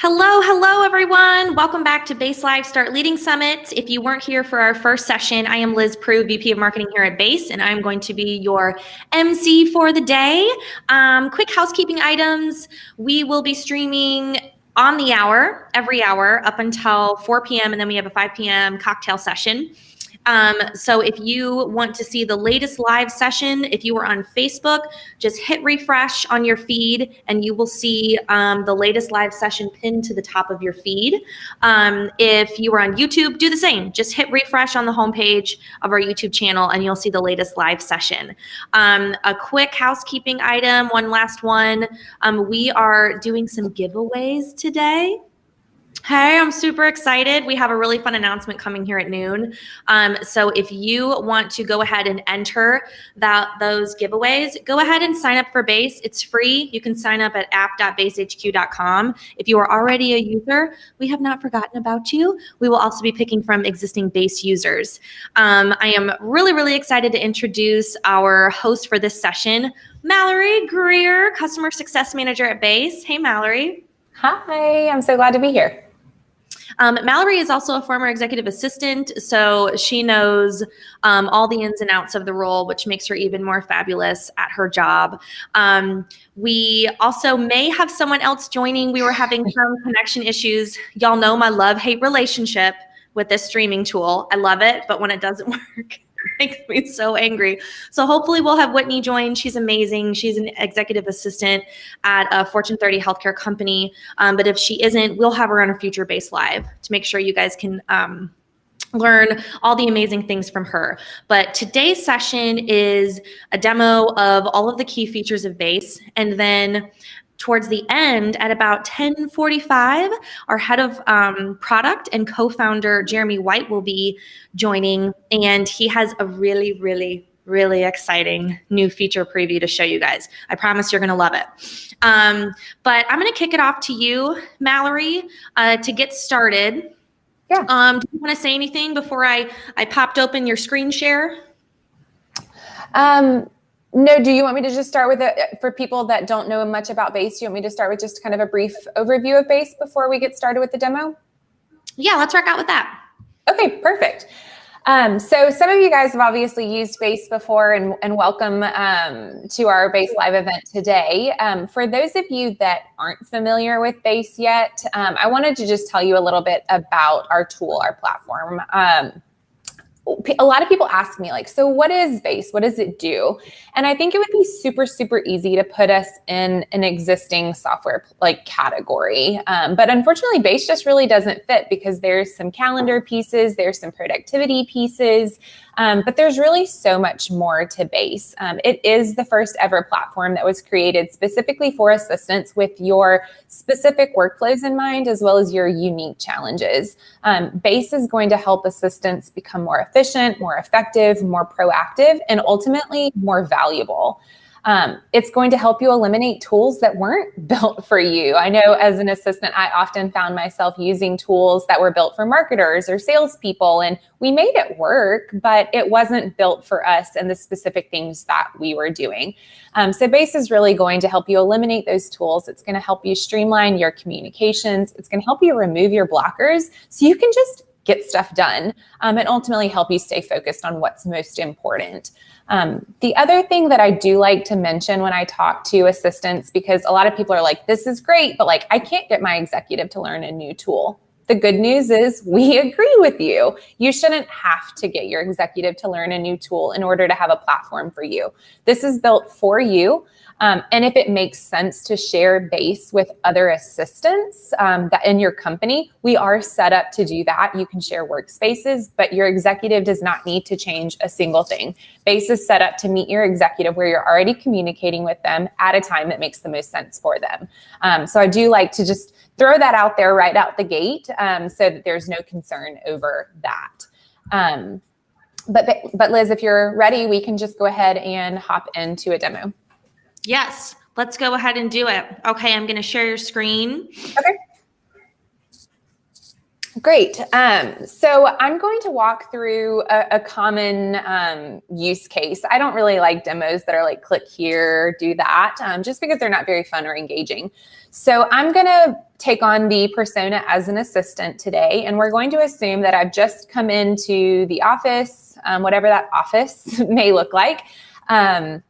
Hello, everyone. Welcome back to Base Live Start Leading Summit. If you weren't here for our first session, I am Liz Prue, VP of Marketing here at Base, and I'm going to be your MC for the day. Quick housekeeping items. We will be streaming on the hour, every hour, up until 4 p.m., and then we have a 5 p.m. cocktail session. So if you want to see the latest live session, if you are on Facebook, just hit refresh on your feed and you will see the latest live session pinned to the top of your feed. If you are on YouTube, do the same. Just hit refresh on the homepage of our YouTube channel and you'll see the latest live session. A quick housekeeping item, one last one. We are doing some giveaways today. Hey, I'm super excited. We have a really fun announcement coming here at noon. So if you want to go ahead and enter those giveaways, go ahead and sign up for Base. It's free. You can sign up at app.basehq.com. If you are already a user, we have not forgotten about you. We will also be picking from existing Base users. I am really excited to introduce our host for this session, Mallory Greer, Customer Success Manager at Base. Hey, Mallory. Hi, I'm so glad to be here. Mallory is also a former executive assistant, so she knows all the ins and outs of the role, which makes her even more fabulous at her job. We also may have someone else joining. We were having some connection issues. Y'all know my love-hate relationship with this streaming tool. I love it, but when it doesn't work, makes me so angry. So hopefully we'll have Whitney join. She's amazing. She's an executive assistant at a Fortune 30 healthcare company. But if she isn't, we'll have her on a future Base Live to make sure you guys can learn all the amazing things from her. But today's session is a demo of all of the key features of Base. And then towards the end, at about 10:45, our head of product and co-founder, Jeremy White, will be joining. And he has a really exciting new feature preview to show you guys. I promise you're going to love it. But I'm going to kick it off to you, Mallory, to get started. Yeah. Do you want to say anything before I popped open your screen share? No, do you want me to just start with it for people that don't know much about Base? Do you want me to start with just kind of a brief overview of Base before we get started with the demo? Yeah, let's rock out with that. Okay, perfect. So some of you guys have obviously used Base before, and welcome to our Base Live event today. For those of you that aren't familiar with Base yet, I wanted to just tell you a little bit about our tool, our platform. A lot of people ask me, like, so what is Base? What does it do? And I think it would be super easy to put us in an existing software like category. But unfortunately, Base just really doesn't fit because there's some calendar pieces, there's some productivity pieces, but there's really so much more to Base. It is the first ever platform that was created specifically for assistants with your specific workflows in mind, as well as your unique challenges. Base is going to help assistants become more efficient, more effective, more proactive, and ultimately more valuable. It's going to help you eliminate tools that weren't built for you. I know as an assistant, I often found myself using tools that were built for marketers or salespeople, and we made it work, but it wasn't built for us and the specific things that we were doing. So Base is really going to help you eliminate those tools. It's going to help you streamline your communications. It's going to help you remove your blockers so you can just get stuff done and ultimately help you stay focused on what's most important. The other thing that I do like to mention when I talk to assistants, because a lot of people are like, this is great, but like, I can't get my executive to learn a new tool. The good news is we agree with you. You shouldn't have to get your executive to learn a new tool in order to have a platform for you. This is built for you. And if it makes sense to share Base with other assistants that in your company, we are set up to do that. You can share workspaces, but your executive does not need to change a single thing. Base is set up to meet your executive where you're already communicating with them at a time that makes the most sense for them. So I do like to just throw that out there right out the gate so that there's no concern over that. But Liz, if you're ready, we can just go ahead and hop into a demo. Yes, let's go ahead and do it. Okay, I'm going to share your screen. Okay. Great. So I'm going to walk through a common use case. I don't really like demos that are like click here, do that, just because they're not very fun or engaging. So I'm going to take on the persona as an assistant today, and we're going to assume that I've just come into the office, whatever that office may look like. And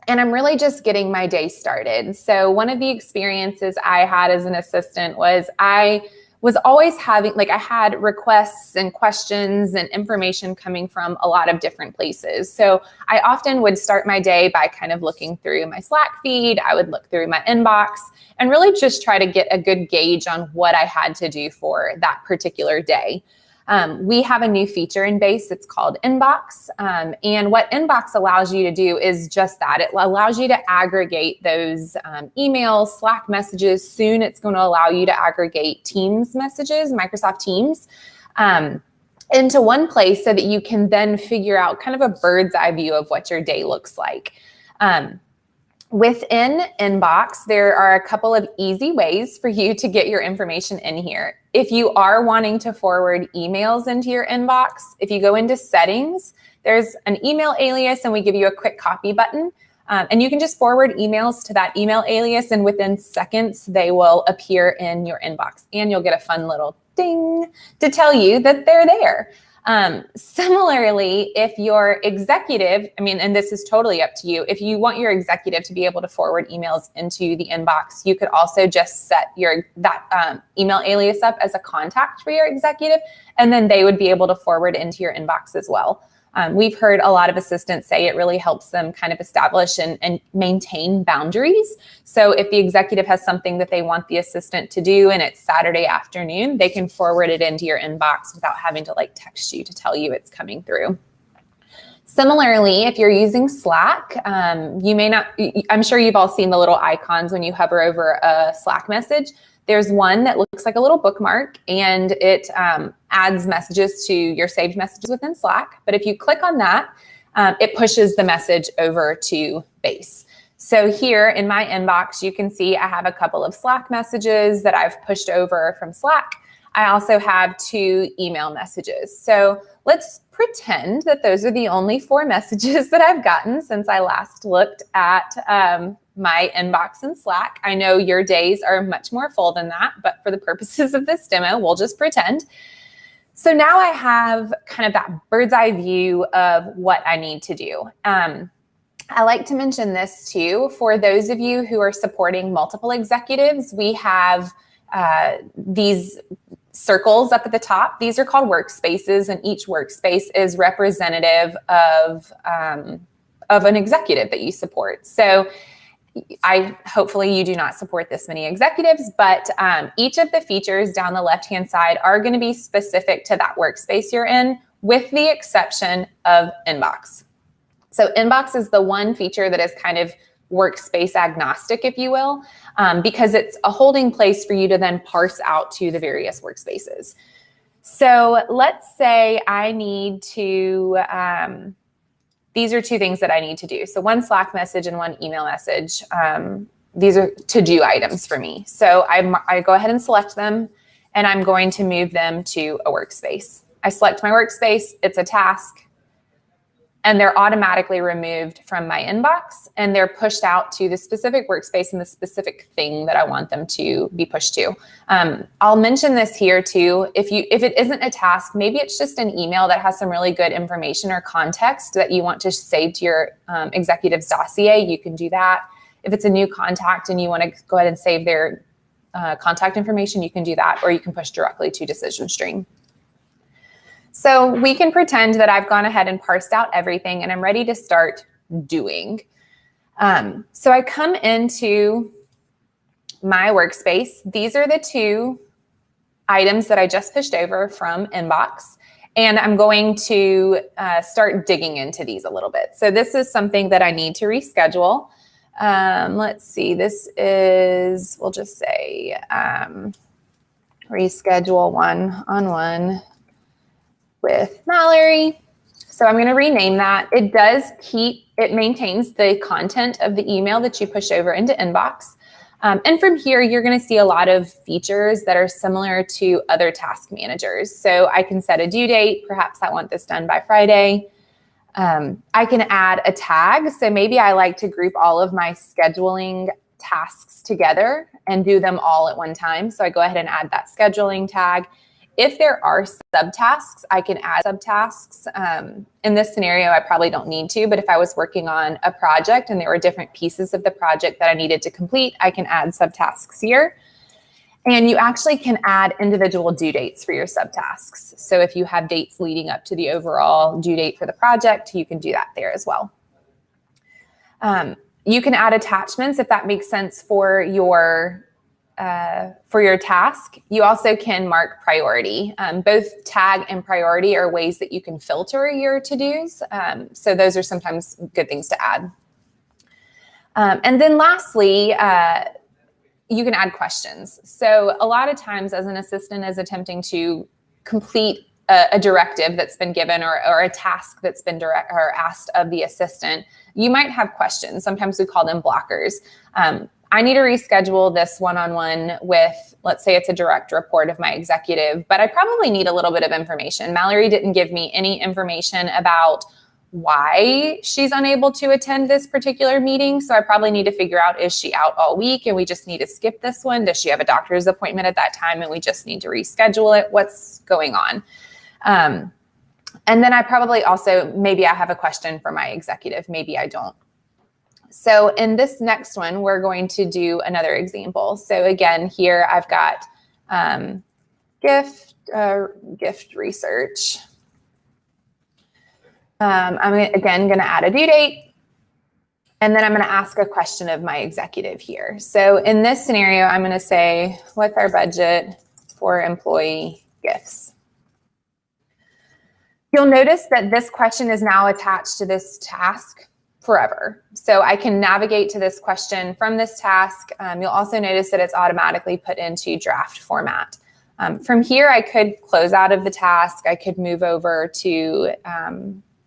I'm really just getting my day started. So one of the experiences I had as an assistant was I was always having, I had requests and questions and information coming from a lot of different places. So I often would start my day by kind of looking through my Slack feed. I would look through my inbox and really just try to get a good gauge on what I had to do for that particular day. We have a new feature in Base. It's called Inbox. And what Inbox allows you to do is just that. It allows you to aggregate those emails, Slack messages. Soon it's going to allow you to aggregate Teams messages, Microsoft Teams, into one place so that you can then figure out kind of a bird's eye view of what your day looks like. Within Inbox, there are a couple of easy ways for you to get your information in here. If you are wanting to forward emails into your inbox, if you go into settings, there's an email alias and we give you a quick copy button. And you can just forward emails to that email alias and within seconds, they will appear in your inbox and you'll get a fun little ding to tell you that they're there. Similarly, if your executive, and this is totally up to you, if you want your executive to be able to forward emails into the inbox, you could also just set that email alias up as a contact for your executive, and then they would be able to forward into your inbox as well. We've heard a lot of assistants say it really helps them kind of establish and maintain boundaries. So if the executive has something that they want the assistant to do and it's Saturday afternoon, they can forward it into your inbox without having to text you to tell you it's coming through. Similarly, if you're using Slack, I'm sure you've all seen the little icons when you hover over a Slack message. There's one that looks like a little bookmark and it adds messages to your saved messages within Slack. But if you click on that, it pushes the message over to Base. So here in my inbox, you can see I have a couple of Slack messages that I've pushed over from Slack. I also have 2 email messages. So let's pretend that those are the only 4 messages that I've gotten since I last looked at my inbox in Slack. I know your days are much more full than that, but for the purposes of this demo, we'll just pretend. So now I have kind of that bird's eye view of what I need to do. I like to mention this too. For those of you who are supporting multiple executives, we have these circles up at the top. These are called workspaces, and each workspace is representative of an executive that you support. So hopefully you do not support this many executives, but each of the features down the left-hand side are going to be specific to that workspace you're in, with the exception of Inbox. So Inbox is the one feature that is kind of workspace agnostic, if you will, because it's a holding place for you to then parse out to the various workspaces. So let's say I need to, these are 2 things that I need to do. So 1 Slack message and 1 email message. These are to-do items for me. So I go ahead and select them, and I'm going to move them to a workspace. I select my workspace, it's a task, and they're automatically removed from my inbox, and they're pushed out to the specific workspace and the specific thing that I want them to be pushed to. I'll mention this here too. If it isn't a task, maybe it's just an email that has some really good information or context that you want to save to your executive's dossier, you can do that. If it's a new contact and you want to go ahead and save their contact information, you can do that, or you can push directly to Decision Stream. So we can pretend that I've gone ahead and parsed out everything and I'm ready to start doing. So I come into my workspace. These are the 2 items that I just pushed over from Inbox, and I'm going to start digging into these a little bit. So this is something that I need to reschedule. Let's see, this is, we'll just say reschedule one-on-one with Mallory. So I'm going to rename that. It maintains the content of the email that you push over into Inbox. And from here, you're going to see a lot of features that are similar to other task managers. So I can set a due date. Perhaps I want this done by Friday. I can add a tag. So maybe I like to group all of my scheduling tasks together and do them all at one time. So I go ahead and add that scheduling tag. If there are subtasks, I can add subtasks. In this scenario, I probably don't need to, but if I was working on a project and there were different pieces of the project that I needed to complete, I can add subtasks here. And you actually can add individual due dates for your subtasks. So if you have dates leading up to the overall due date for the project, you can do that there as well. You can add attachments if that makes sense for your task. You also can mark priority. Both tag and priority are ways that you can filter your to-dos. So those are sometimes good things to add. And then lastly, you can add questions. So a lot of times as an assistant is attempting to complete a directive that's been given or a task that's been asked of the assistant, you might have questions. Sometimes we call them blockers. I need to reschedule this one-on-one with, let's say it's a direct report of my executive, but I probably need a little bit of information. Mallory didn't give me any information about why she's unable to attend this particular meeting. So I probably need to figure out, is she out all week and we just need to skip this one? Does she have a doctor's appointment at that time and we just need to reschedule it? What's going on? And then I probably also, maybe I have a question for my executive, maybe I don't. So in this next one, we're going to do another example. So again, here I've got gift research. I'm again going to add a due date, and then I'm going to ask a question of my executive here. So in this scenario, I'm going to say, what's our budget for employee gifts? You'll notice that this question is now attached to this task forever. So I can navigate to this question from this task. You'll also notice that it's automatically put into draft format. From here, I could close out of the task. I could move over to,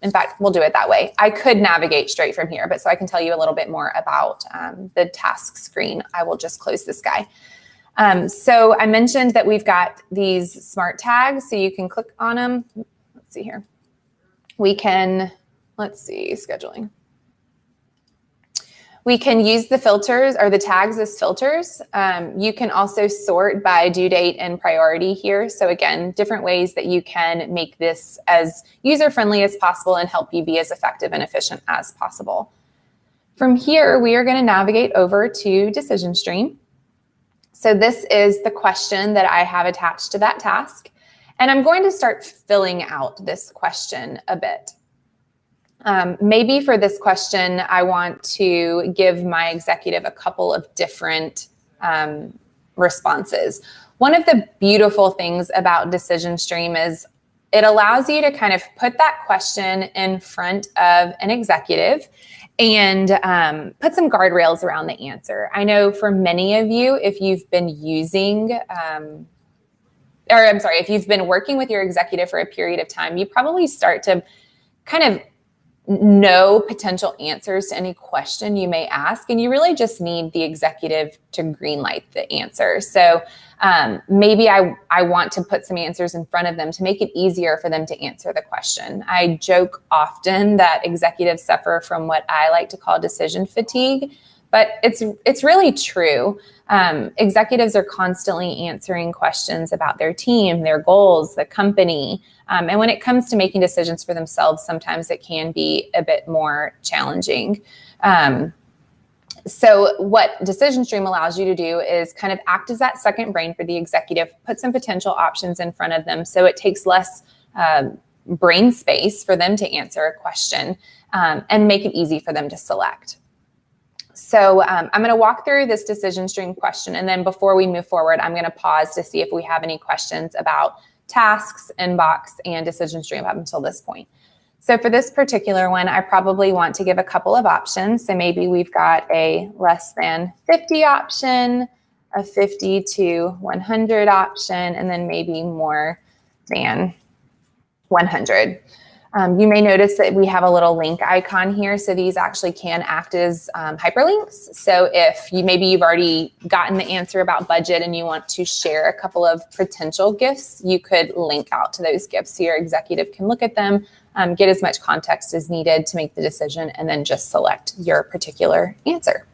in fact, we'll do it that way. I could navigate straight from here, but so I can tell you a little bit more about the task screen. I will just close this guy. So I mentioned that we've got these smart tags, so you can click on them. Let's see here. We can, let's see, scheduling. We can use the filters or the tags as filters. You can also sort by due date and priority here. So again, different ways that you can make this as user-friendly as possible and help you be as effective and efficient as possible. From here, we are going to navigate over to Decision Stream. So this is the question that I have attached to that task. And I'm going to start filling out this question a bit. Maybe for this question, I want to give my executive a couple of different responses. One of the beautiful things about Decision Stream is it allows you to kind of put that question in front of an executive and put some guardrails around the answer. I know for many of you, if you've been using, if you've been working with your executive for a period of time, you probably start to kind of know potential answers to any question you may ask, and you really just need the executive to greenlight the answer. So maybe I want to put some answers in front of them to make it easier for them to answer the question. I joke often that executives suffer from what I like to call decision fatigue, but it's really true. Executives are constantly answering questions about their team, their goals, the company. And when it comes to making decisions for themselves, sometimes it can be a bit more challenging. So what Decision Stream allows you to do is kind of act as that second brain for the executive, put some potential options in front of them so it takes less brain space for them to answer a question and make it easy for them to select. So I'm going to walk through this Decision Stream question, and then before we move forward, I'm going to pause to see if we have any questions about tasks, inbox, and Decision Stream up until this point. So for this particular one, I probably want to give a couple of options. So maybe we've got a less than 50 option, a 50 to 100 option, and then maybe more than 100. You may notice that we have a little link icon here. So these actually can act as hyperlinks. So if maybe you've already gotten the answer about budget and you want to share a couple of potential gifts, you could link out to those gifts so your executive can look at them, get as much context as needed to make the decision, and then just select your particular answer.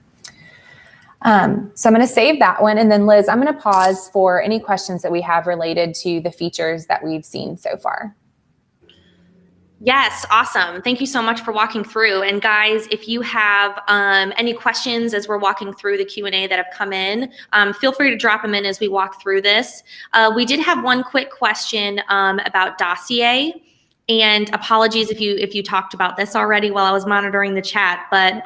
So I'm going to save that one. And then Liz, I'm going to pause for any questions that we have related to the features that we've seen so far. Yes, awesome. Thank you so much for walking through. And guys, if you have any questions as we're walking through the Q&A that have come in, feel free to drop them in as we walk through this. We did have one quick question about dossier. And apologies if you talked about this already while I was monitoring the chat, but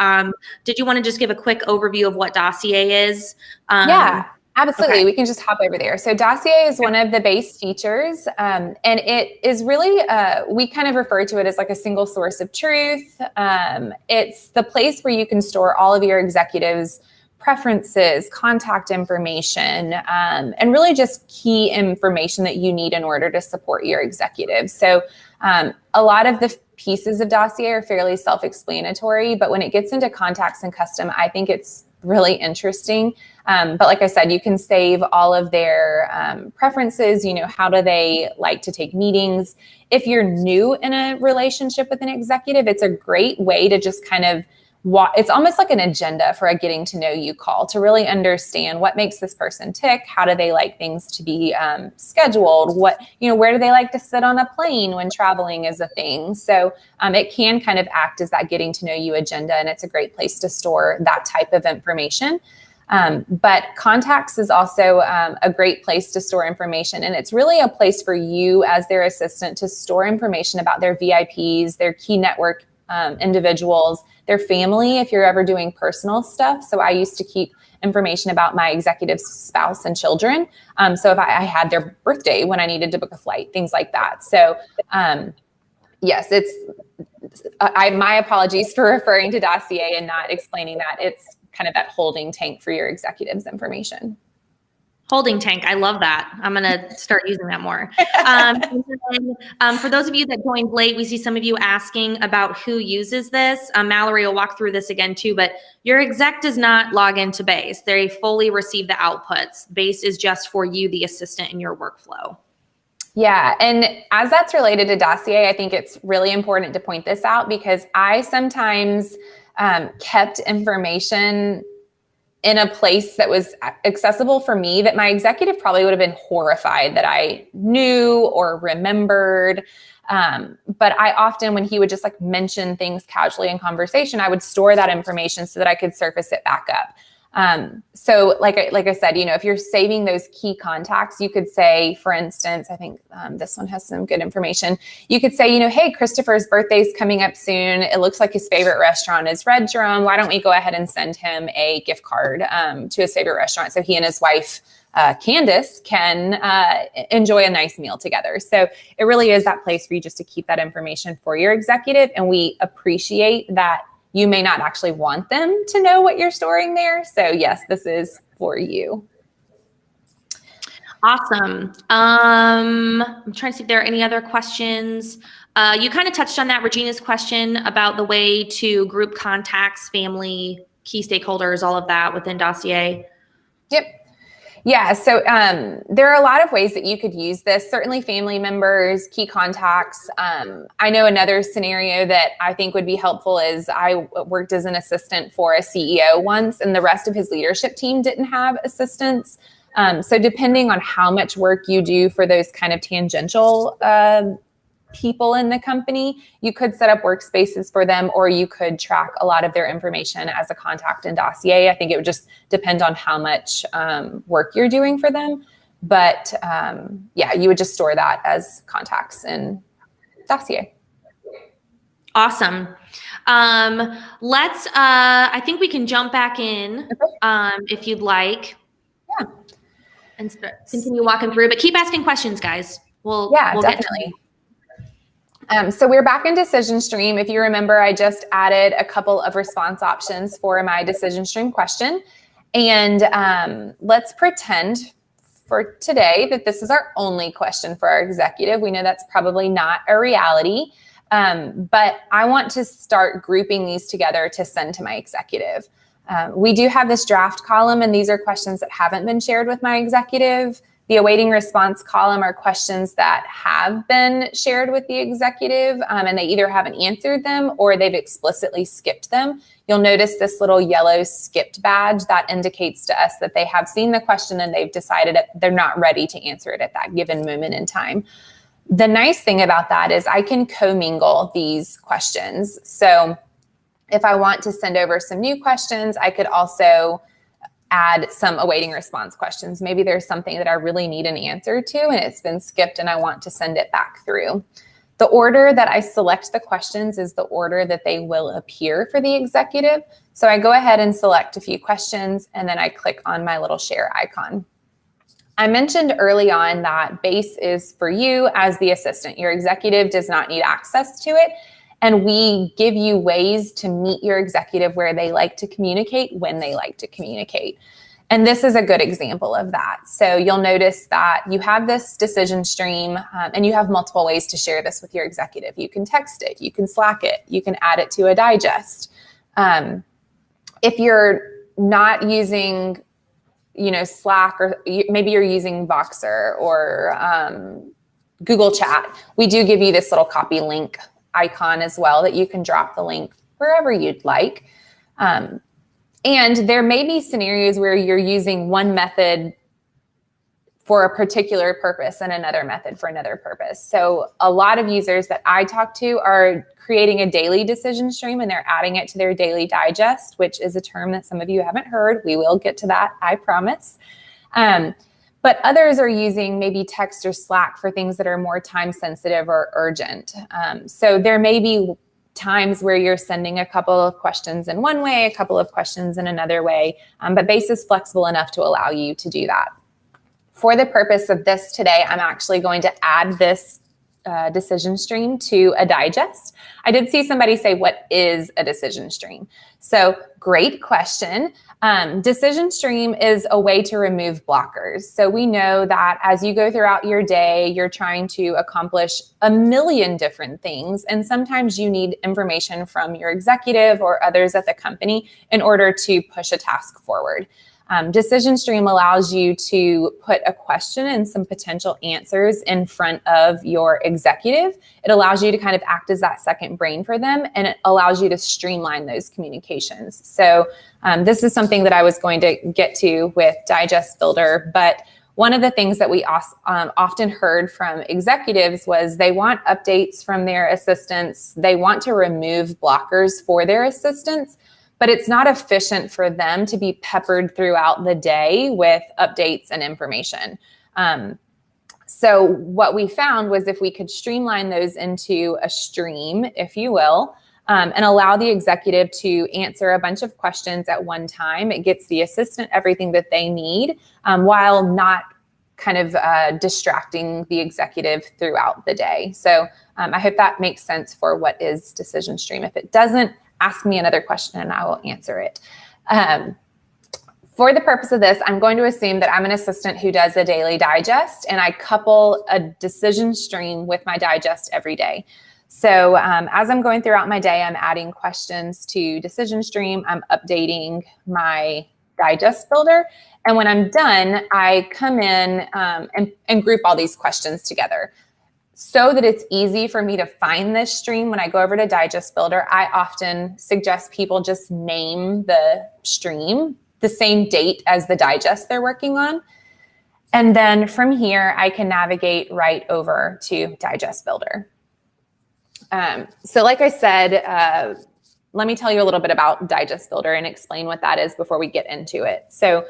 did you want to just give a quick overview of what dossier is? Yeah. Absolutely. Okay. We can just hop over there. So dossier is one of the base features, and it is really, we kind of refer to it as like a single source of truth. It's the place where you can store all of your executives' preferences, contact information, and really just key information that you need in order to support your executives. So a lot of the pieces of dossier are fairly self-explanatory, but when it gets into contacts and custom, I think it's really interesting. But like I said, you can save all of their preferences, how do they like to take meetings. If you're new in a relationship with an executive, it's a great way to just kind of it's almost like an agenda for a getting to know you call to really understand what makes this person tick. How do they like things to be scheduled? Where do they like to sit on a plane when traveling is a thing? So it can kind of act as that getting to know you agenda, and it's a great place to store that type of information. But contacts is also a great place to store information. And it's really a place for you as their assistant to store information about their VIPs, their key network individuals, their family, if you're ever doing personal stuff. So I used to keep information about my executive's spouse and children. So if I had their birthday when I needed to book a flight, things like that. So yes, my apologies for referring to dossier and not explaining that. It's kind of that holding tank for your executive's information. Holding tank. I love that. I'm going to start using that more. For those of you that joined late, we see some of you asking about who uses this. Mallory will walk through this again too, but your exec does not log into Base. They fully receive the outputs. Base is just for you, the assistant, in your workflow. Yeah. And as that's related to dossier, I think it's really important to point this out because I sometimes kept information in a place that was accessible for me that my executive probably would have been horrified that I knew or remembered. But I often, when he would just like mention things casually in conversation, I would store that information so that I could surface it back up. So like I said, if you're saving those key contacts, you could say, for instance, I think this one has some good information. You could say, hey, Christopher's birthday's coming up soon. It looks like his favorite restaurant is Red Drum. Why don't we go ahead and send him a gift card to his favorite restaurant so he and his wife, Candace, can enjoy a nice meal together. So it really is that place for you just to keep that information for your executive. And we appreciate that you may not actually want them to know what you're storing there. So yes, this is for you. Awesome. I'm trying to see if there are any other questions. You kind of touched on that, Regina's question about the way to group contacts, family, key stakeholders, all of that within dossier. Yep. Yeah, so there are a lot of ways that you could use this. Certainly family members, key contacts. I know another scenario that I think would be helpful is I worked as an assistant for a CEO once, and the rest of his leadership team didn't have assistants. So depending on how much work you do for those kind of tangential people in the company, you could set up workspaces for them, or you could track a lot of their information as a contact in dossier. I think it would just depend on how much work you're doing for them. But yeah, you would just store that as contacts in dossier. Awesome. I think we can jump back in if you'd like. Yeah. And continue walking through, but keep asking questions, guys. We'll definitely. So we're back in Decision Stream. If you remember, I just added a couple of response options for my Decision Stream question. And let's pretend for today that this is our only question for our executive. We know that's probably not a reality. But I want to start grouping these together to send to my executive. We do have this draft column, and these are questions that haven't been shared with my executive. The awaiting response column are questions that have been shared with the executive, and they either haven't answered them or they've explicitly skipped them. You'll notice this little yellow skipped badge that indicates to us that they have seen the question and they've decided that they're not ready to answer it at that given moment in time. The nice thing about that is I can commingle these questions. So if I want to send over some new questions, I could also add some awaiting response questions. Maybe there's something that I really need an answer to and it's been skipped and I want to send it back through. The order that I select the questions is the order that they will appear for the executive. So I go ahead and select a few questions and then I click on my little share icon. I mentioned early on that BASE is for you as the assistant. Your executive does not need access to it. And we give you ways to meet your executive where they like to communicate, when they like to communicate. And this is a good example of that. So you'll notice that you have this decision stream and you have multiple ways to share this with your executive. You can text it, you can Slack it, you can add it to a digest. If you're not using, Slack, or maybe you're using Voxer or Google Chat, we do give you this little copy link icon as well that you can drop the link wherever you'd like. And there may be scenarios where you're using one method for a particular purpose and another method for another purpose. So a lot of users that I talk to are creating a daily decision stream and they're adding it to their daily digest, which is a term that some of you haven't heard. We will get to that, I promise. But others are using maybe text or Slack for things that are more time sensitive or urgent. So there may be times where you're sending a couple of questions in one way, a couple of questions in another way, but BASE is flexible enough to allow you to do that. For the purpose of this today, I'm actually going to add this decision stream to a digest. I did see somebody say, what is a decision stream? So great question. Decision stream is a way to remove blockers. So we know that as you go throughout your day, you're trying to accomplish a million different things. And sometimes you need information from your executive or others at the company in order to push a task forward. Decision stream allows you to put a question and some potential answers in front of your executive. It allows you to kind of act as that second brain for them, and it allows you to streamline those communications. So this is something that I was going to get to with Digest Builder, but one of the things that we often heard from executives was they want updates from their assistants. They want to remove blockers for their assistants, but it's not efficient for them to be peppered throughout the day with updates and information. So what we found was if we could streamline those into a stream, if you will, and allow the executive to answer a bunch of questions at one time, it gets the assistant everything that they need while not kind of distracting the executive throughout the day. So I hope that makes sense for what is decision stream. If it doesn't, ask me another question and I will answer it. For the purpose of this, I'm going to assume that I'm an assistant who does a daily digest and I couple a decision stream with my digest every day. So as I'm going throughout my day, I'm adding questions to decision stream. I'm updating my digest builder. And when I'm done, I come in and group all these questions together. So that it's easy for me to find this stream when I go over to Digest Builder, I often suggest people just name the stream the same date as the digest they're working on. And then from here, I can navigate right over to Digest Builder. So like I said, let me tell you a little bit about Digest Builder and explain what that is before we get into it. So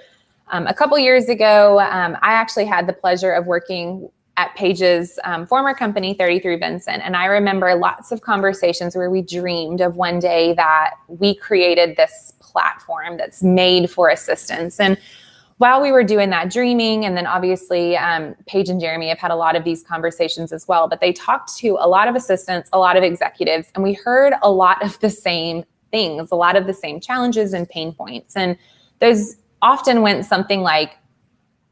a couple years ago, I actually had the pleasure of working at Paige's former company, 33 Vincent. And I remember lots of conversations where we dreamed of one day that we created this platform that's made for assistants. And while we were doing that dreaming, and then obviously Paige and Jeremy have had a lot of these conversations as well, but they talked to a lot of assistants, a lot of executives, and we heard a lot of the same things, a lot of the same challenges and pain points. And those often went something like,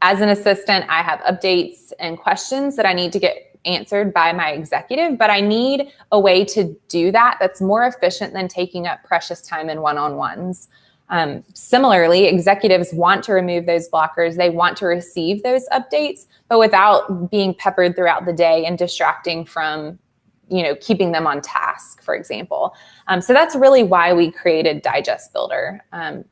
as an assistant, I have updates and questions that I need to get answered by my executive, but I need a way to do that that's more efficient than taking up precious time in one-on-ones. Similarly, executives want to remove those blockers. They want to receive those updates, but without being peppered throughout the day and distracting from, keeping them on task, for example. So that's really why we created Digest Builder,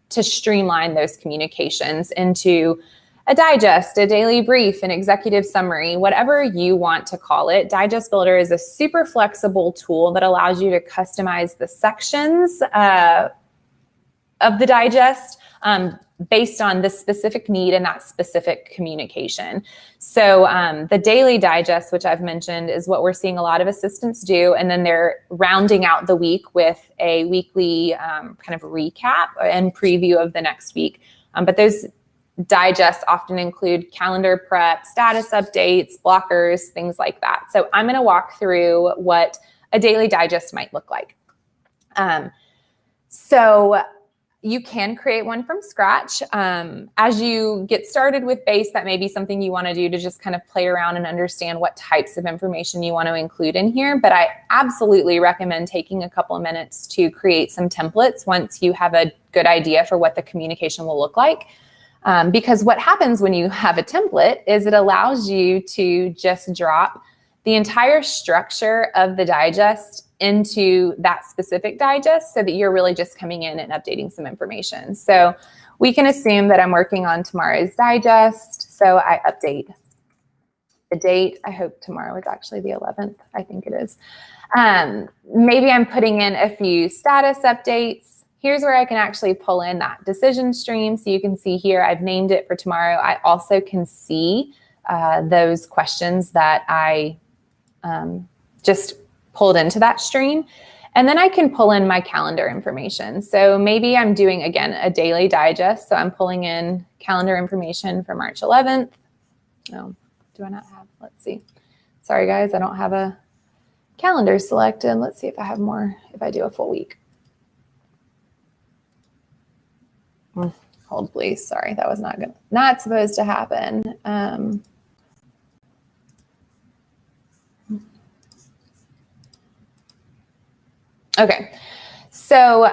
to streamline those communications into a digest, a daily brief, an executive summary, whatever you want to call it. Digest Builder is a super flexible tool that allows you to customize the sections of the digest based on the specific need and that specific communication. So the daily digest, which I've mentioned, is what we're seeing a lot of assistants do. And then they're rounding out the week with a weekly kind of recap and preview of the next week. But those digests often include calendar prep, status updates, blockers, things like that. So I'm going to walk through what a daily digest might look like. So you can create one from scratch. As you get started with Base, that may be something you want to do to just kind of play around and understand what types of information you want to include in here. But I absolutely recommend taking a couple of minutes to create some templates once you have a good idea for what the communication will look like. Because what happens when you have a template is it allows you to just drop the entire structure of the digest into that specific digest so that you're really just coming in and updating some information. So we can assume that I'm working on tomorrow's digest. So I update the date. I hope tomorrow is actually the 11th. I think it is. Maybe I'm putting in a few status updates. Here's where I can actually pull in that decision stream. So you can see here, I've named it for tomorrow. I also can see those questions that I just pulled into that stream. And then I can pull in my calendar information. So maybe I'm doing, again, a daily digest. So I'm pulling in calendar information for March 11th. Oh, do I not have? Let's see. Sorry, guys, I don't have a calendar selected. Let's see if I have more, if I do a full week. Hold, please. Sorry, that was not supposed to happen. Okay, so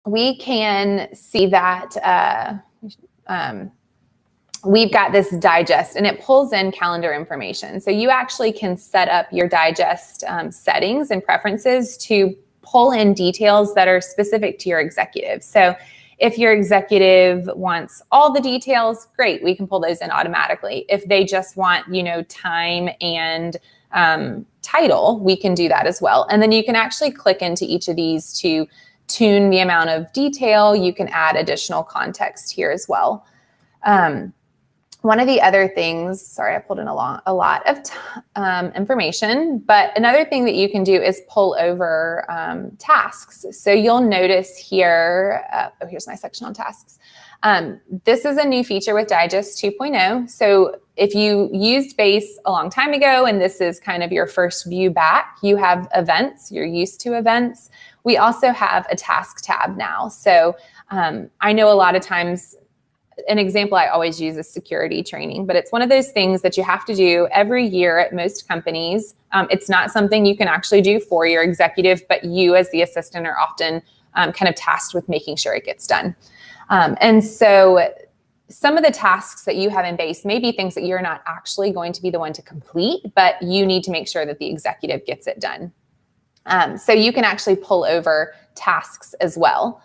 we can see that we've got this digest and it pulls in calendar information. So you actually can set up your digest settings and preferences to pull in details that are specific to your executive. So if your executive wants all the details, great, we can pull those in automatically. If they just want, time and title, we can do that as well. And then you can actually click into each of these to tune the amount of detail. You can add additional context here as well. One of the other things, sorry, I pulled in a lot of information, but another thing that you can do is pull over tasks. So you'll notice here, here's my section on tasks. This is a new feature with Digest 2.0. So if you used Base a long time ago, and this is kind of your first view back, you have events, you're used to events. We also have a task tab now. So I know a lot of times, an example I always use is security training, but it's one of those things that you have to do every year at most companies. It's not something you can actually do for your executive, but you as the assistant are often kind of tasked with making sure it gets done. And so some of the tasks that you have in Base may be things that you're not actually going to be the one to complete, but you need to make sure that the executive gets it done. So you can actually pull over tasks as well.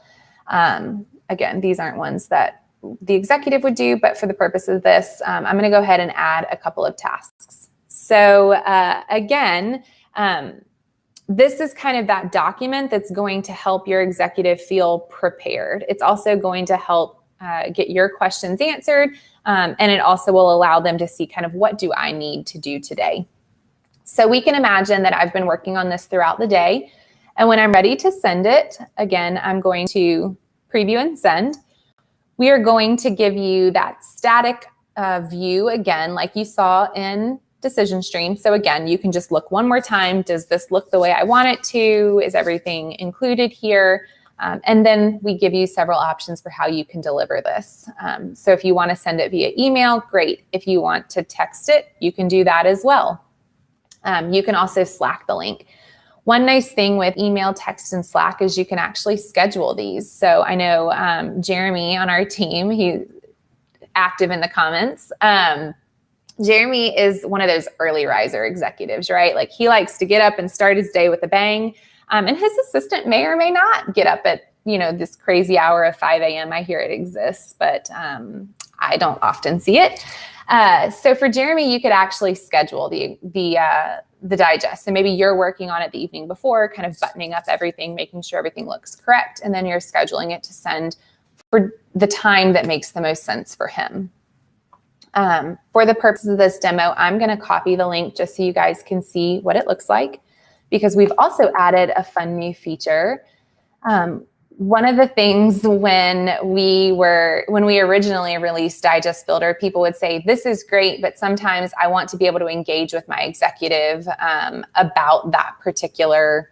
Again, these aren't ones that the executive would do, but for the purpose of this, I'm going to go ahead and add a couple of tasks. So again, this is kind of that document that's going to help your executive feel prepared. It's also going to help get your questions answered, and it also will allow them to see kind of what do I need to do today. So we can imagine that I've been working on this throughout the day, and when I'm ready to send it, again, I'm going to preview and send. We are going to give you that static view again, like you saw in Decision Stream. So again, you can just look one more time. Does this look the way I want it to? Is everything included here? And then we give you several options for how you can deliver this. So if you want to send it via email, great. If you want to text it, you can do that as well. You can also Slack the link. One nice thing with email, text, and Slack is you can actually schedule these. So I know Jeremy on our team, he's active in the comments. Jeremy is one of those early riser executives, right? Like he likes to get up and start his day with a bang. And his assistant may or may not get up at, this crazy hour of 5 a.m. I hear it exists, but I don't often see it. So for Jeremy, you could actually schedule the digest. So maybe you're working on it the evening before, kind of buttoning up everything, making sure everything looks correct. And then you're scheduling it to send for the time that makes the most sense for him. For the purpose of this demo, I'm going to copy the link just so you guys can see what it looks like, because we've also added a fun new feature. One of the things when we originally released Digest Builder, people would say, this is great, but sometimes I want to be able to engage with my executive about that particular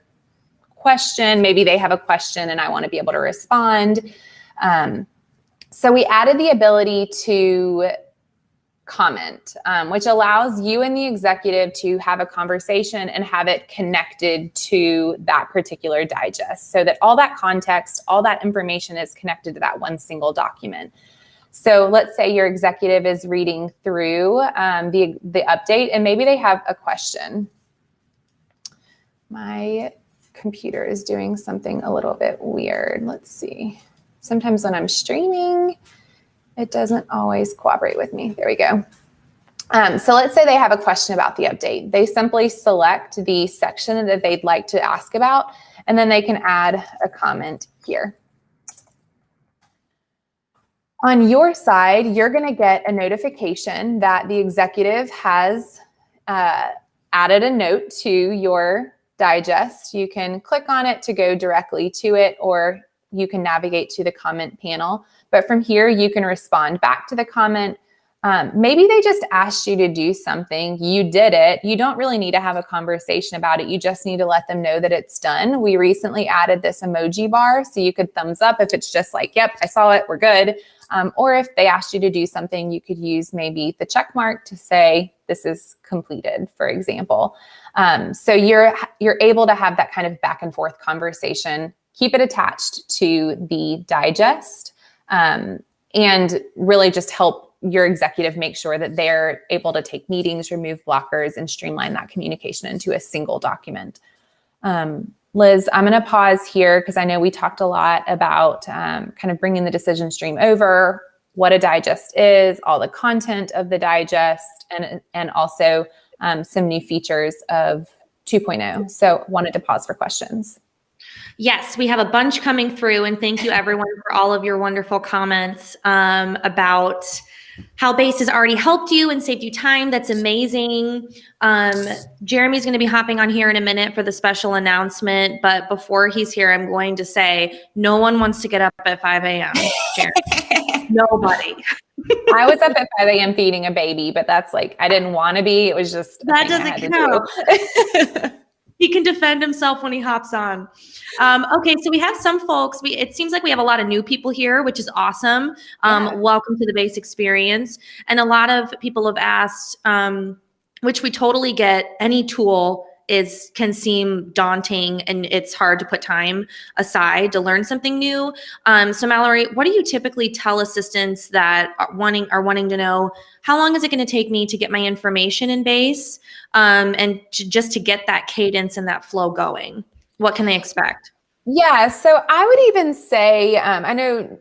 question. Maybe they have a question and I want to be able to respond. So we added the ability to comment, which allows you and the executive to have a conversation and have it connected to that particular digest, so that all that context, all that information is connected to that one single document. So let's say your executive is reading through the update and maybe they have a question. My computer is doing something a little bit weird. Let's see. Sometimes when I'm streaming, it doesn't always cooperate with me. There we go. So let's say they have a question about the update. They simply select the section that they'd like to ask about, and then they can add a comment here. On your side, you're going to get a notification that the executive has added a note to your digest. You can click on it to go directly to it, or you can navigate to the comment panel. But from here, you can respond back to the comment. Maybe they just asked you to do something. You did it. You don't really need to have a conversation about it. You just need to let them know that it's done. We recently added this emoji bar, so you could thumbs up if it's just like, yep, I saw it, we're good. Or if they asked you to do something, you could use maybe the check mark to say this is completed, for example. So you're able to have that kind of back and forth conversation, keep it attached to the digest, and really just help your executive make sure that they're able to take meetings, remove blockers, and streamline that communication into a single document. Liz, I'm going to pause here because I know we talked a lot about kind of bringing the decision stream over, what a digest is, all the content of the digest, and also some new features of 2.0. So wanted to pause for questions. Yes, we have a bunch coming through, and thank you everyone for all of your wonderful comments about how BASE has already helped you and saved you time. That's amazing. Jeremy's going to be hopping on here in a minute for the special announcement, but before he's here, I'm going to say no one wants to get up at 5 a.m. Jeremy. Nobody. I was up at 5 a.m. feeding a baby, but that's like, I didn't want to be. It was just that doesn't count. He can defend himself when he hops on. Okay, so we have some folks. It seems like we have a lot of new people here, which is awesome. Welcome to the BASE experience. And a lot of people have asked, which we totally get, any tool can seem daunting and it's hard to put time aside to learn something new. So Mallory, what do you typically tell assistants that are wanting to know, how long is it going to take me to get my information in BASE, and just to get that cadence and that flow going? What can they expect? Yeah, so I would even say, I know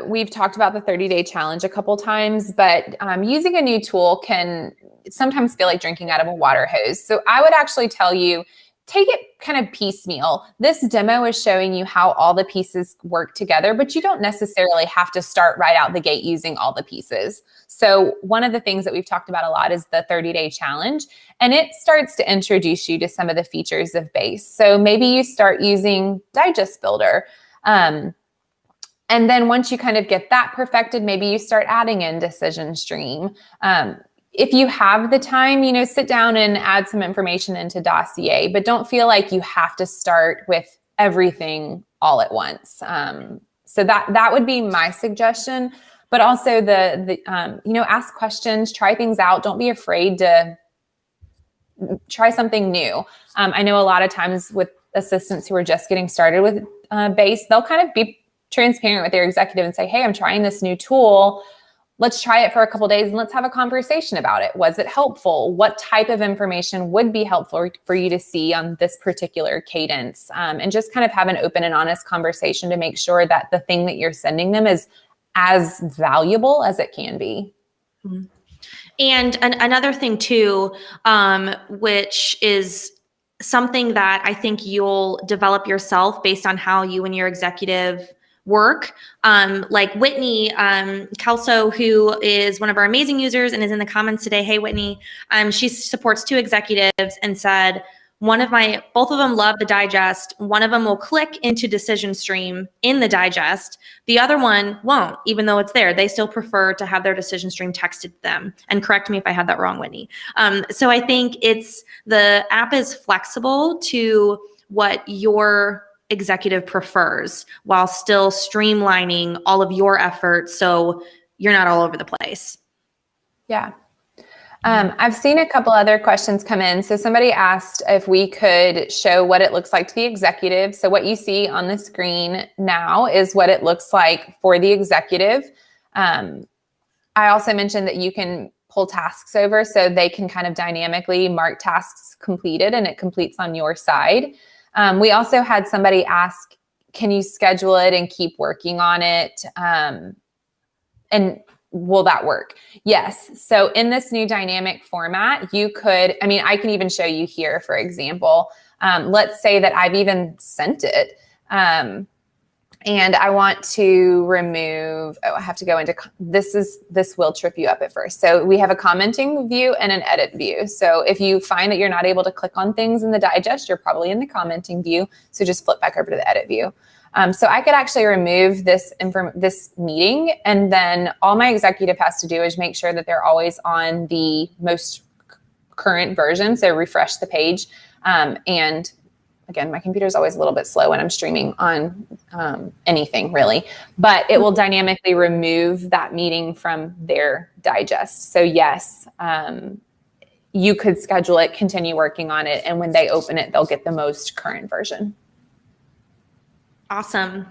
we've talked about the 30-day challenge a couple times, but using a new tool can sometimes feel like drinking out of a water hose. So I would actually tell you, take it kind of piecemeal. This demo is showing you how all the pieces work together, but you don't necessarily have to start right out the gate using all the pieces. So one of the things that we've talked about a lot is the 30-day challenge, and it starts to introduce you to some of the features of BASE. So maybe you start using Digest Builder. And then once you kind of get that perfected, maybe you start adding in Decision Stream. If you have the time, sit down and add some information into Dossier, but don't feel like you have to start with everything all at once. So that would be my suggestion. But also ask questions, try things out. Don't be afraid to try something new. I know a lot of times with assistants who are just getting started with BASE, they'll kind of be transparent with their executive and say, hey, I'm trying this new tool. Let's try it for a couple of days and let's have a conversation about it. Was it helpful? What type of information would be helpful for you to see on this particular cadence? And just kind of have an open and honest conversation to make sure that the thing that you're sending them is as valuable as it can be. Mm-hmm. And another thing too, which is something that I think you'll develop yourself based on how you and your executive work. Like Whitney Kelso, who is one of our amazing users and is in the comments today. Hey, Whitney. She supports 2 executives and said, both of them love the digest. One of them will click into decision stream in the digest. The other one won't, even though it's there. They still prefer to have their decision stream texted to them. And correct me if I had that wrong, Whitney. So I think the app is flexible to what your executive prefers while still streamlining all of your efforts so you're not all over the place. Yeah. I've seen a couple other questions come in. So somebody asked if we could show what it looks like to the executive. So what you see on the screen now is what it looks like for the executive. I also mentioned that you can pull tasks over so they can kind of dynamically mark tasks completed and it completes on your side. We also had somebody ask, can you schedule it and keep working on it? And will that work? Yes. So in this new dynamic format, I can even show you here, for example. Let's say that I've even sent it. And I want to remove, I have to go into, this will trip you up at first. So we have a commenting view and an edit view. So if you find that you're not able to click on things in the digest, you're probably in the commenting view. So just flip back over to the edit view. So I could actually remove this meeting, and then all my executive has to do is make sure that they're always on the most current version. So refresh the page. And again, my computer is always a little bit slow when I'm streaming on anything really, but it will dynamically remove that meeting from their digest. So yes, you could schedule it, continue working on it, and when they open it, they'll get the most current version. Awesome.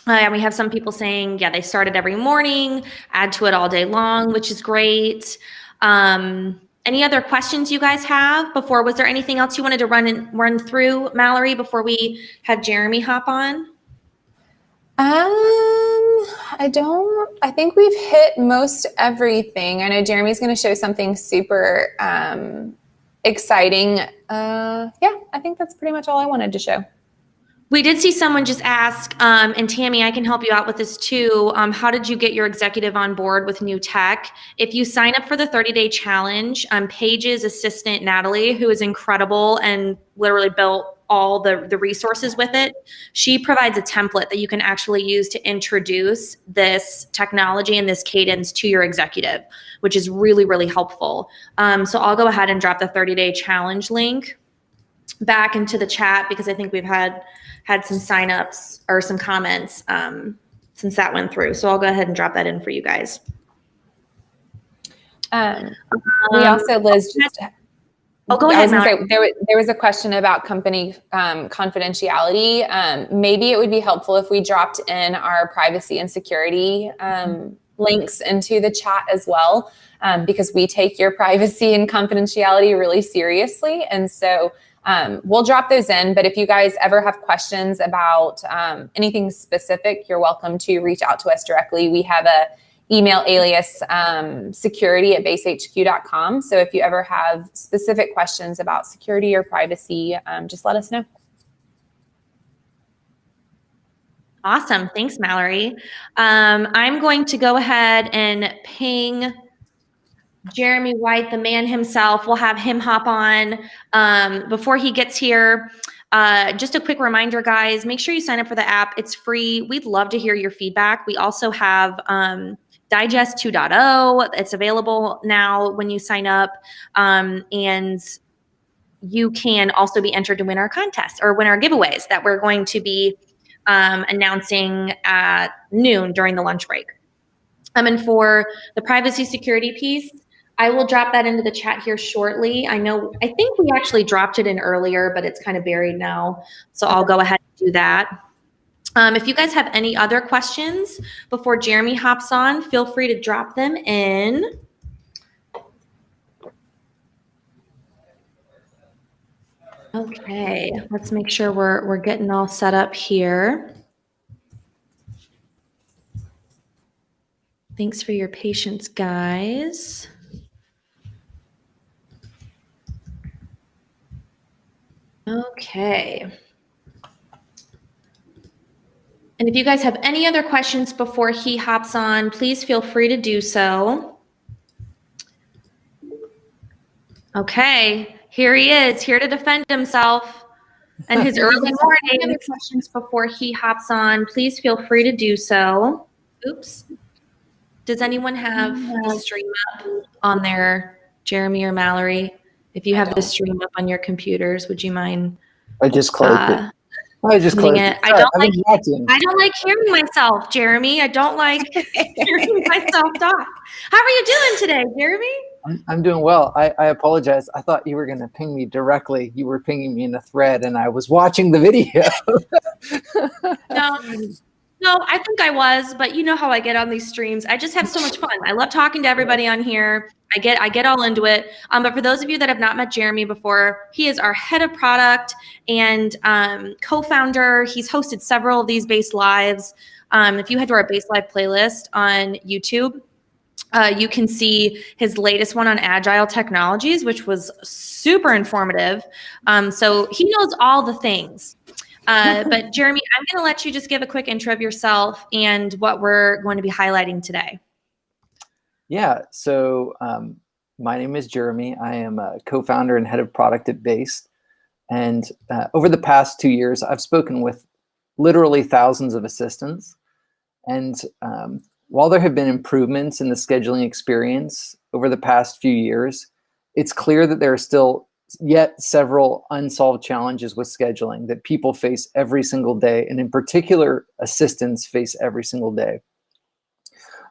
And we have some people saying, yeah, they start it every morning, add to it all day long, which is great. Any other questions you guys have before? Was there anything else you wanted to run through, Mallory, before we had Jeremy hop on? I think we've hit most everything. I know Jeremy's going to show something super exciting. Yeah, I think that's pretty much all I wanted to show. We did see someone just ask, and Tammy, I can help you out with this too. How did you get your executive on board with new tech? If you sign up for the 30-day challenge, Paige's assistant, Natalie, who is incredible and literally built all the resources with it, she provides a template that you can actually use to introduce this technology and this cadence to your executive, which is really, really helpful. So I'll go ahead and drop the 30-day challenge link back into the chat because I think we've had some signups or some comments since that went through. So I'll go ahead and drop that in for you guys. We also, Liz, go ahead. There was a question about company confidentiality. Maybe it would be helpful if we dropped in our privacy and security links into the chat as well, because we take your privacy and confidentiality really seriously. And so we'll drop those in, but if you guys ever have questions about anything specific, you're welcome to reach out to us directly. We have a email alias security@basehq.com. So if you ever have specific questions about security or privacy, just let us know. Awesome. Thanks, Mallory. I'm going to go ahead and ping Jeremy White, the man himself. We'll have him hop on before he gets here. Just a quick reminder, guys, make sure you sign up for the app. It's free. We'd love to hear your feedback. We also have Digest 2.0. It's available now when you sign up. And you can also be entered to win our contest or win our giveaways that we're going to be announcing at noon during the lunch break. And for the privacy security piece, I will drop that into the chat here shortly. I think we actually dropped it in earlier, but it's kind of buried now. So I'll go ahead and do that. If you guys have any other questions before Jeremy hops on, feel free to drop them in. Okay, let's make sure we're getting all set up here. Thanks for your patience, guys. Okay. And if you guys have any other questions before he hops on, please feel free to do so. Okay, here he is, here to defend himself and his early morning. Any other questions before he hops on, please feel free to do so. Oops. Does anyone have the stream up on their, Jeremy or Mallory? If you have the stream up on your computers, would you mind? I just closed it. I just closed it. I don't like hearing myself, Jeremy. I don't like hearing myself talk. How are you doing today, Jeremy? I'm doing well. I apologize. I thought you were going to ping me directly. You were pinging me in a thread, and I was watching the video. No, I think I was, but you know how I get on these streams. I just have so much fun. I love talking to everybody on here. I get all into it. But for those of you that have not met Jeremy before, he is our head of product and co-founder. He's hosted several of these Base Lives. If you head to our Base Live playlist on YouTube, you can see his latest one on agile technologies, which was super informative. So he knows all the things. But Jeremy, I'm going to let you just give a quick intro of yourself and what we're going to be highlighting today. Yeah, so my name is Jeremy. I am a co-founder and head of product at Base. And over the past 2 years, I've spoken with literally thousands of assistants. And while there have been improvements in the scheduling experience over the past few years, it's clear that there are still yet several unsolved challenges with scheduling that people face every single day, and in particular, assistants face every single day.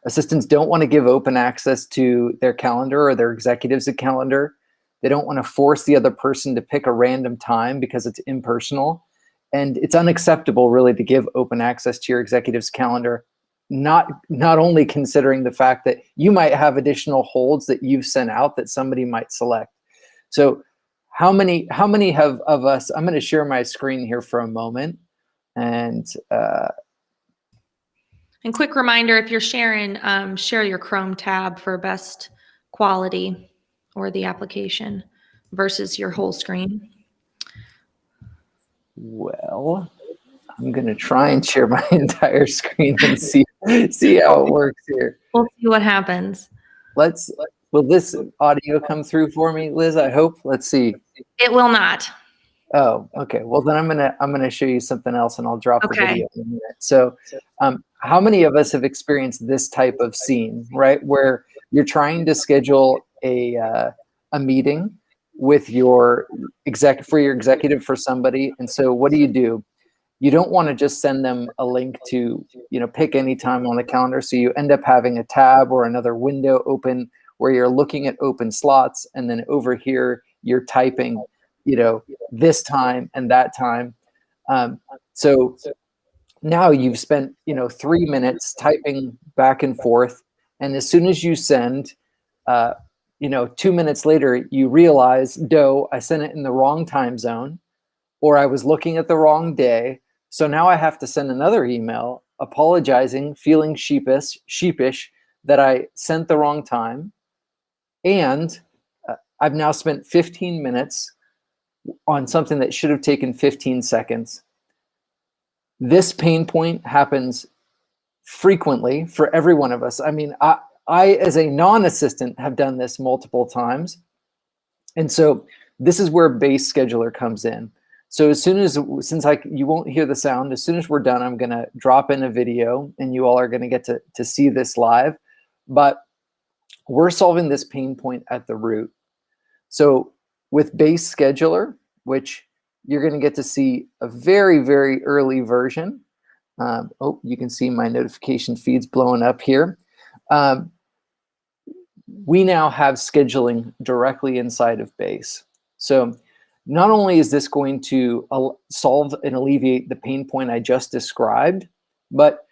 Assistants don't want to give open access to their calendar or their executive's calendar. They don't want to force the other person to pick a random time because it's impersonal. And it's unacceptable, really, to give open access to your executive's calendar, not only considering the fact that you might have additional holds that you've sent out that somebody might select. So how many of us, I'm going to share my screen here for a moment. And quick reminder, if you're sharing, share your Chrome tab for best quality or the application versus your whole screen. Well, I'm going to try and share my entire screen and see how it works here. We'll see what happens. Will this audio come through for me, Liz? I hope. Let's see. It will not. Oh, okay. Well, then I'm gonna show you something else, and I'll drop the video in a minute. So, how many of us have experienced this type of scene, right, where you're trying to schedule a meeting with your executive for somebody, and so what do? You don't want to just send them a link to pick any time on the calendar, so you end up having a tab or another window open where you're looking at open slots, and then over here you're typing, this time and that time. So now you've spent, 3 minutes typing back and forth, and as soon as you send, 2 minutes later, you realize, I sent it in the wrong time zone, or I was looking at the wrong day. So now I have to send another email apologizing, feeling sheepish that I sent the wrong time. And I've now spent 15 minutes on something that should have taken 15 seconds. This pain point happens frequently for every one of us. I mean, I as a non-assistant have done this multiple times. And so this is where Base Scheduler comes in. So you won't hear the sound, as soon as we're done, I'm going to drop in a video and you all are going to get to see this live. But we're solving this pain point at the root. So with Base Scheduler, which you're going to get to see a very, very early version, Oh, you can see my notification feeds blowing up here. We now have scheduling directly inside of Base. So not only is this going to solve and alleviate the pain point I just described, but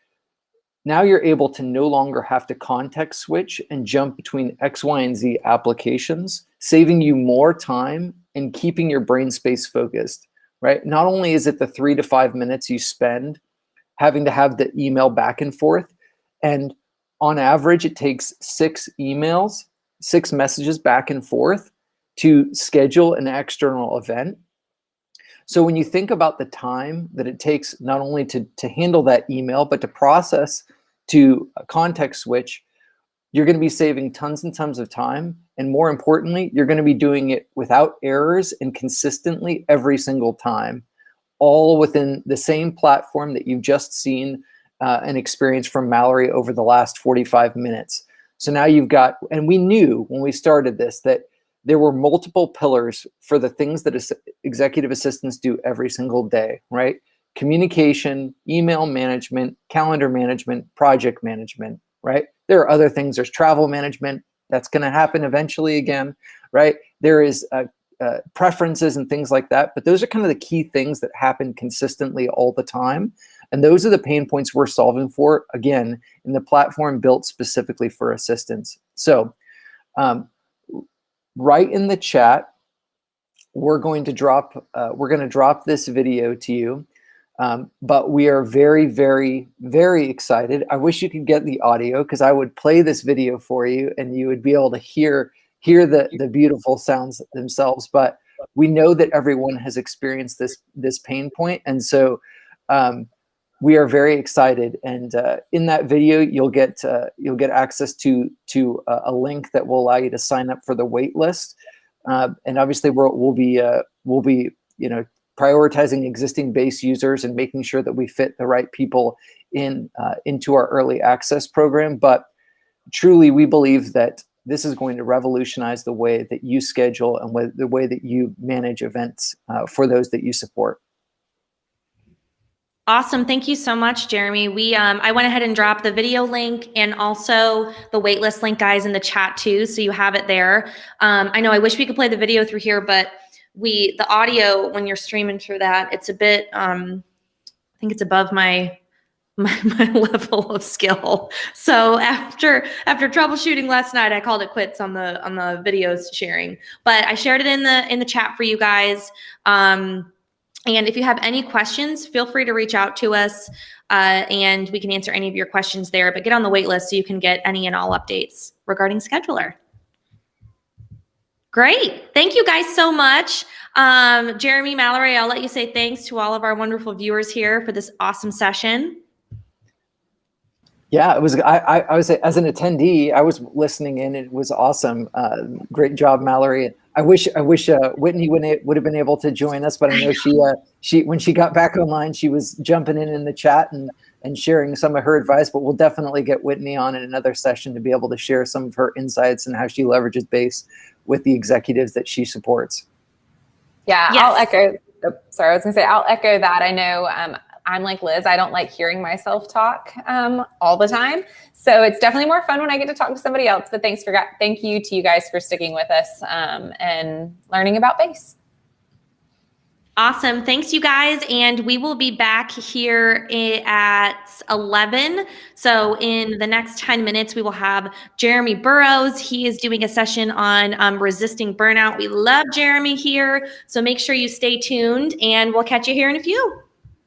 now you're able to no longer have to context switch and jump between X, Y, and Z applications, saving you more time and keeping your brain space focused, right? Not only is it the 3 to 5 minutes you spend having to have the email back and forth, and on average, it takes 6 emails, 6 messages back and forth to schedule an external event. So when you think about the time that it takes not only to handle that email, but to process, to context switch, you're going to be saving tons and tons of time. And more importantly, you're going to be doing it without errors and consistently every single time, all within the same platform that you've just seen and experienced from Mallory over the last 45 minutes. So now you've got, and we knew when we started this that there were multiple pillars for the things that executive assistants do every single day, right? Communication, email management, calendar management, project management, right? There are other things. There's travel management. That's going to happen eventually again, right? There is preferences and things like that. But those are kind of the key things that happen consistently all the time. And those are the pain points we're solving for, again, in the platform built specifically for assistants. So right in the chat, we're going to drop this video to you. But we are very, very, very excited. I wish you could get the audio because I would play this video for you and you would be able to hear the beautiful sounds themselves. But we know that everyone has experienced this pain point, and so we are very excited. And in that video, you'll get access to a link that will allow you to sign up for the wait list. And obviously, we'll be prioritizing existing base users and making sure that we fit the right people into our early access program. But truly, we believe that this is going to revolutionize the way that you schedule and the way that you manage events for those that you support. Awesome. Thank you so much, Jeremy. I went ahead and dropped the video link and also the waitlist link, guys, in the chat too, so you have it there. I know I wish we could play the video through here, but the audio, when you're streaming through that, it's a bit, I think it's above my level of skill. So after troubleshooting last night, I called it quits on the videos sharing. But I shared it in the chat for you guys. And if you have any questions, feel free to reach out to us and we can answer any of your questions there. But get on the wait list so you can get any and all updates regarding Scheduler. Great. Thank you guys so much. Jeremy, Mallory, I'll let you say thanks to all of our wonderful viewers here for this awesome session. Yeah, it was. I was, as an attendee, I was listening in. It was awesome. Great job, Mallory. I wish Whitney would have been able to join us, but I know she when she got back online, she was jumping in the chat and sharing some of her advice. But we'll definitely get Whitney on in another session to be able to share some of her insights and how she leverages Base with the executives that she supports. Yeah, yes. I'll echo. Sorry, I was going to say I'll echo that. I know I'm like Liz. I don't like hearing myself talk all the time. So it's definitely more fun when I get to talk to somebody else. But thank you to you guys for sticking with us and learning about Base. Awesome. Thanks, you guys. And we will be back here at 11. So in the next 10 minutes, we will have Jeremy Burrows. He is doing a session on resisting burnout. We love Jeremy here. So make sure you stay tuned and we'll catch you here in a few.